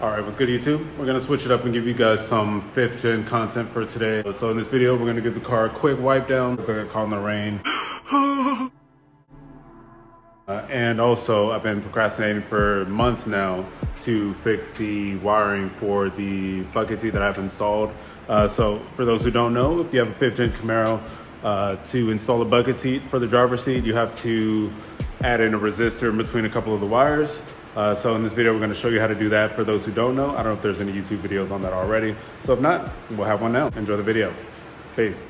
All right, what's good, YouTube? We're gonna switch it up and give you guys some 5th gen content for today. So in this video, we're gonna give the car a quick wipe down. It's like I caught in the rain. And also, I've been procrastinating for months now to fix the wiring for the bucket seat that I've installed. So for those who don't know, if you have a 5th gen Camaro, to install a bucket seat for the driver's seat, you have to add in a resistor in between a couple of the wires. So in this video, we're going to show you how to do that for those who don't know. I don't know if there's any YouTube videos on that already. So if not, we'll have one now. Enjoy the video. Peace.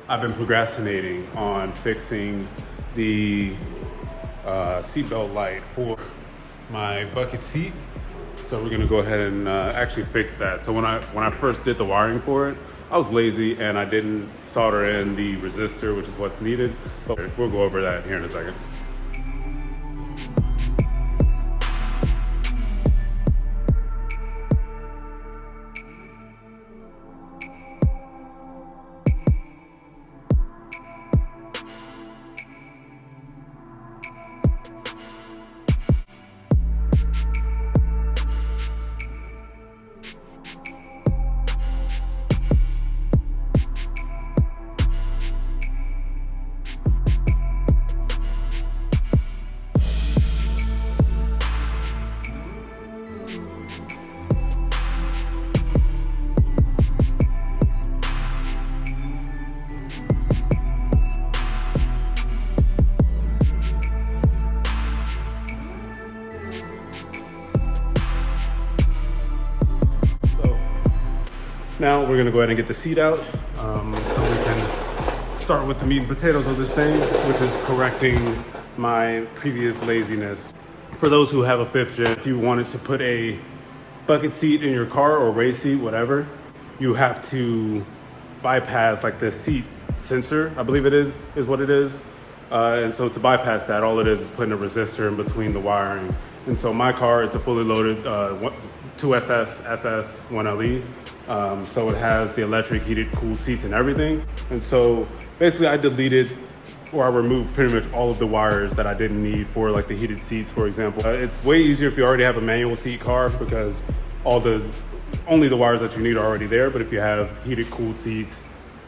I've been procrastinating on fixing the seatbelt light for my bucket seat. So we're gonna go ahead and actually fix that. So when I first did the wiring for it, I was lazy and I didn't solder in the resistor, which is what's needed. But we'll go over that here in a second. Now we're gonna go ahead and get the seat out so we can start with the meat and potatoes of this thing, which is correcting my previous laziness. For those who have a 5th gen, if you wanted to put a bucket seat in your car or race seat, whatever, you have to bypass like the seat sensor, I believe it is what it is. And so to bypass that, all it is putting a resistor in between the wiring. And so my car, it's a fully loaded 2SS, SS, 1LE. So it has the electric heated cooled seats and everything. And so basically I deleted or I removed pretty much all of the wires that I didn't need for like the heated seats, for example. It's way easier if you already have a manual seat car because only the wires that you need are already there. But if you have heated cooled seats,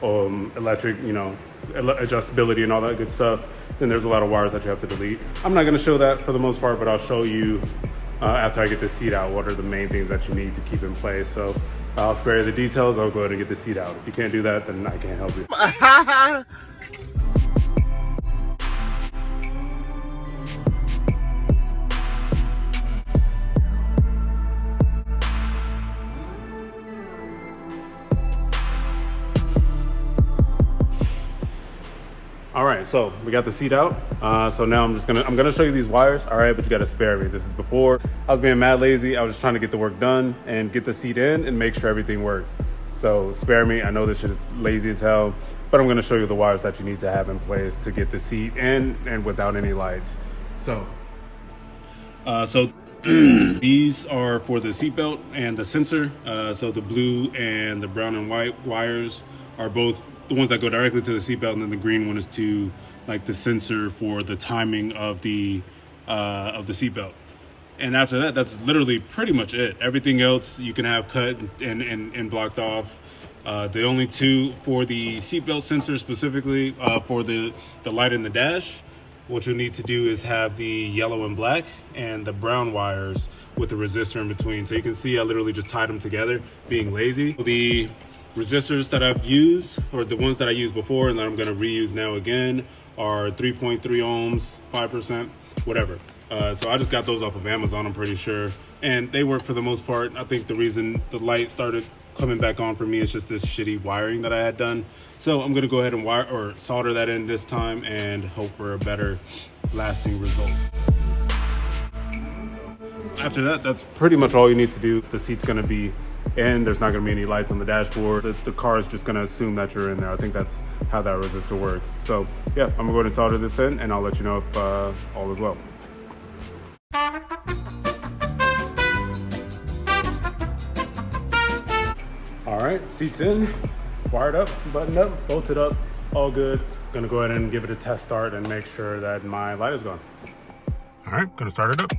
electric, adjustability and all that good stuff, then there's a lot of wires that you have to delete. I'm not gonna show that for the most part, but I'll show you after I get the seat out, what are the main things that you need to keep in place. So I'll spare you the details. I'll go ahead and get the seat out. If you can't do that, then I can't help you. All right, so we got the seat out. So now I'm gonna show you these wires. All right, but you gotta spare me. This is before I was being mad lazy. I was just trying to get the work done and get the seat in and make sure everything works. So spare me. I know this shit is lazy as hell, but I'm gonna show you the wires that you need to have in place to get the seat in and without any lights. So these are for the seatbelt and the sensor. So the blue and the brown and white wires are both the ones that go directly to the seatbelt, and then the green one is to like the sensor for the timing of the seatbelt. And after that, that's literally pretty much it. Everything else you can have cut and blocked off. The only two for the seatbelt sensor specifically for the light in the dash, what you'll need to do is have the yellow and black and the brown wires with the resistor in between. So you can see I literally just tied them together, being lazy. The resistors that I've used, or the ones that I used before and that I'm gonna reuse now again, are 3.3 ohms, 5%, whatever. So I just got those off of Amazon, I'm pretty sure. And they work for the most part. I think the reason the light started coming back on for me is just this shitty wiring that I had done. So I'm gonna go ahead and wire or solder that in this time and hope for a better lasting result. After that, that's pretty much all you need to do. The seat's gonna be in, there's not gonna be any lights on the dashboard. The car is just gonna assume that you're in there. I think that's how that resistor works. So yeah, I'm gonna go ahead and solder this in and I'll let you know if all is well. All right, seats in, wired up, buttoned up, bolted up, all good. Gonna go ahead and give it a test start and make sure that my light is gone. All right, gonna start it up.